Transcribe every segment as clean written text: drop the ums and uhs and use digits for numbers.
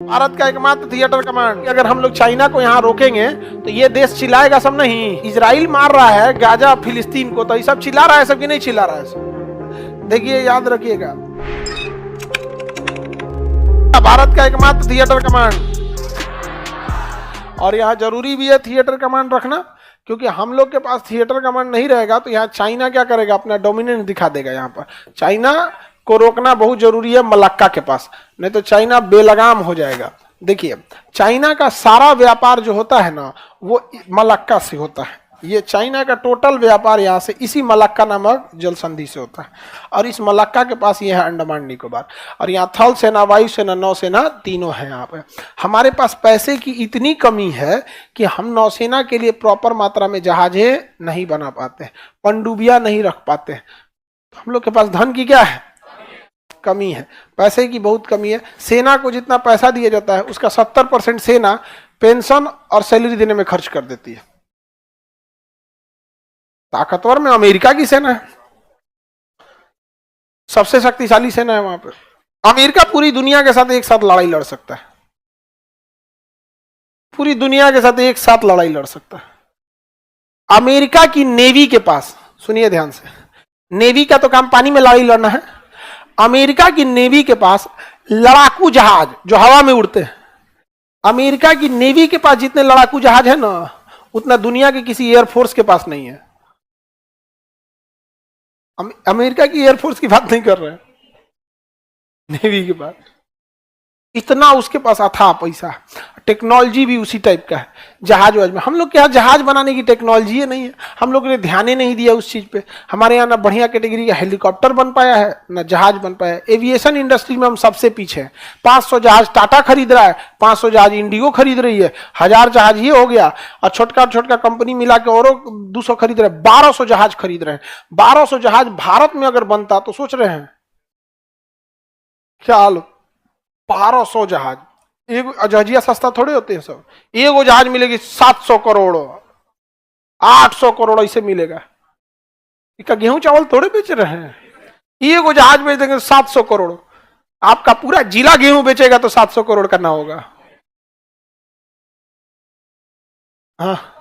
भारत का एकमात्र theatre command. अगर हम लोग चाइना को यहाँ रोकेंगे तो ये देश चिल्लाएगा सब नहीं। इजराइल मार रहा है गाजा फिलिस्तीन को, तो ये सब चिल्ला रहा है सब कि नहीं चिल्ला रहा है सब? देखिए याद रखिएगा, भारत का एकमात्र थिएटर कमांड। और यहाँ जरूरी भी है थिएटर कमांड रखना, क्योंकि हम लोग के पास थिएटर कमांड नहीं रहेगा तो यहाँ चाइना क्या करेगा, अपना डोमिनेंस दिखा देगा। यहाँ पर चाइना को रोकना बहुत जरूरी है मलक्का के पास, नहीं तो चाइना बेलगाम हो जाएगा। देखिए चाइना का सारा व्यापार जो होता है ना वो मलक्का से होता है। ये चाइना का टोटल व्यापार यहाँ से इसी मलक्का नामक जल संधि से होता है। और इस मलक्का के पास ये है अंडमान निकोबार। और यहाँ थल सेना, वायुसेना, नौसेना तीनों है। यहाँ पे हमारे पास पैसे की इतनी कमी है कि हम नौसेना के लिए प्रॉपर मात्रा में जहाजें नहीं बना पाते, पनडुब्बियां नहीं रख पाते। तो हम लोग के पास धन की क्या है, कमी है, पैसे की बहुत कमी है। सेना को जितना पैसा दिया जाता है उसका 70% सेना पेंशन और सैलरी देने में खर्च कर देती है। ताकतवर में अमेरिका की सेना है, सबसे शक्तिशाली सेना है वहां पर। अमेरिका पूरी दुनिया के साथ एक साथ लड़ाई लड़ सकता है, पूरी दुनिया के साथ एक साथ लड़ाई लड़ सकता है। अमेरिका की नेवी के पास, सुनिए ध्यान से, नेवी का तो काम पानी में लड़ाई लड़ना है। अमेरिका की नेवी के पास लड़ाकू जहाज जो हवा में उड़ते हैं, अमेरिका की नेवी के पास जितने लड़ाकू जहाज है ना उतना दुनिया के किसी एयरफोर्स के पास नहीं है। अमेरिका की एयरफोर्स की बात नहीं कर रहे हैं, नेवी के पास इतना उसके पास अथाह पैसा, टेक्नोलॉजी भी उसी टाइप का है। जहाज वाज में हम लोग के यहाँ जहाज बनाने की टेक्नोलॉजी नहीं है, हम लोग ने ध्यान ही नहीं दिया उस चीज पे। हमारे यहाँ ना बढ़िया कैटेगरी का हेलीकॉप्टर बन पाया है ना जहाज बन पाया है। एविएशन इंडस्ट्री में हम सबसे पीछे हैं। 500 जहाज टाटा खरीद रहा है, 500 जहाज इंडिगो खरीद रही है, 1000 जहाज ये हो गया, और छोटका छोटका कंपनी मिला के और 200 खरीद रहे हैं, 1200 जहाज खरीद रहे हैं। 1200 जहाज भारत में अगर बनता तो सोच रहे हैं क्या हाल, 1200 जहाज। एक जहाजिया सस्ता थोड़े होते हैं सब, एक जहाज मिलेगी 700 करोड़ 800 करोड़ ऐसे मिलेगा। इसका गेहूं चावल थोड़े बेच रहे हैं, एक जहाज बेच देंगे 700 करोड़। आपका पूरा जिला गेहूं बेचेगा तो 700 करोड़ का ना होगा। हाँ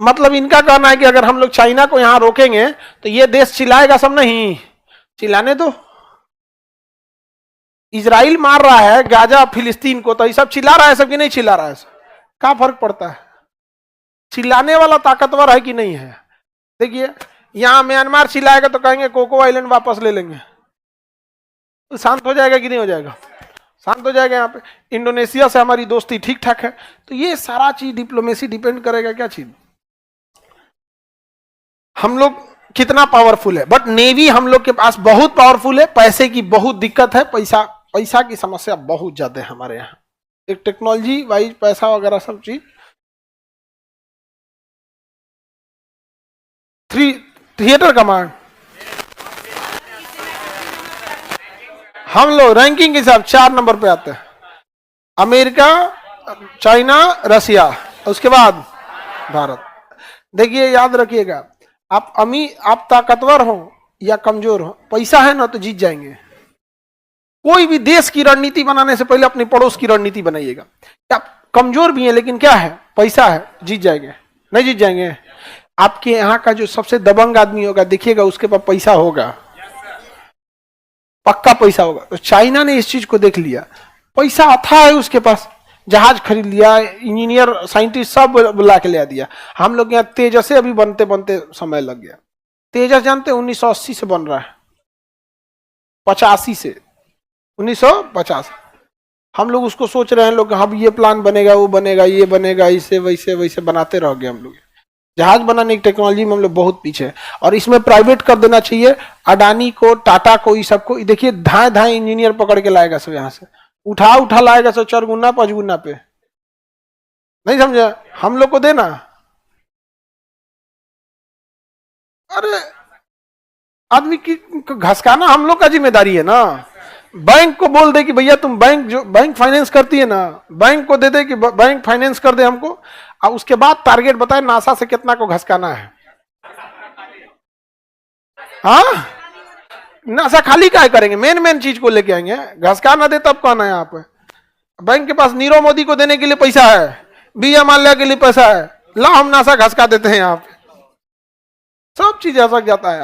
मतलब इनका कहना है कि अगर हम लोग चाइना को यहां रोकेंगे तो ये देश चिल्लाएगा सब नहीं। चिल्लाने दो, इजराइल मार रहा है गाजा फिलिस्तीन को, तो ये सब चिल्ला रहा है सब कि नहीं चिल्ला रहा है? क्या फर्क पड़ता है? चिल्लाने वाला ताकतवर है कि नहीं है? देखिए यहां म्यांमार चिल्लाएगा तो कहेंगे कोको आइलैंड वापस ले लेंगे, तो शांत हो जाएगा कि नहीं हो जाएगा? शांत हो जाएगा। यहाँ पे इंडोनेशिया से हमारी दोस्ती ठीक ठाक है। तो ये सारा चीज डिप्लोमेसी डिपेंड करेगा क्या चीज, हम लोग कितना पावरफुल है। बट नेवी हम लोग के पास बहुत पावरफुल है। पैसे की बहुत दिक्कत है, पैसा की समस्या बहुत ज्यादा है हमारे यहाँ। एक टेक्नोलॉजी वाइज पैसा वगैरह सब चीज। थिएटर कमांड हम लोग रैंकिंग के हिसाब 4 नंबर पे आते हैं। अमेरिका, चाइना, रसिया, उसके बाद भारत। देखिए याद रखिएगा, आप ताकतवर हो या कमजोर हो, पैसा है ना तो जीत जाएंगे। कोई भी देश की रणनीति बनाने से पहले अपने पड़ोस की रणनीति बनाइएगा। आप कमजोर भी हैं लेकिन क्या है, पैसा है, जीत जाएंगे। नहीं जीत जाएंगे? आपके यहाँ का जो सबसे दबंग आदमी होगा देखिएगा उसके पास पैसा होगा, पक्का पैसा होगा। तो चाइना ने इस चीज को देख लिया, पैसा अथाह है उसके पास, जहाज खरीद लिया, इंजीनियर साइंटिस्ट सब बुला के ले दिया। हम लोग यहाँ तेजस से अभी बनते बनते समय लग गया। तेजस जानते 1980 से बन रहा है, 85 से 1950। हम लोग उसको सोच रहे हैं लोग, हम ये प्लान बनेगा, वो बनेगा, ये बनेगा, इसे वैसे वैसे बनाते रह गए। हम लोग जहाज बनाने की टेक्नोलॉजी में हम लोग बहुत पीछे है, और इसमें प्राइवेट कर देना चाहिए। अडानी को, टाटा को, ये सबको देखिए धाए धाए इंजीनियर पकड़ के लाएगा सब, यहाँ से उठा लाएगा सब 4 गुना 5 गुना पे। नहीं समझा? हम लोग को देना। अरे आदमी की घसकाना हम लोग का जिम्मेदारी है ना। बैंक को बोल दे कि भैया तुम बैंक फाइनेंस करती है ना, बैंक को दे दे कि बैंक फाइनेंस कर दे हमको, और उसके बाद टारगेट बताए नासा से कितना को घसकाना है। हाँ, नासा खाली काय करेंगे, मेन मेन चीज को लेके आएंगे। घसका ना दे तब कौन है यहाँ पे? बैंक के पास नीरव मोदी को देने के लिए पैसा है, बीएम माल्या के लिए पैसा है, ला हम नासा घसका देते हैं यहाँ पे, सब चीज ऐसा जाता है।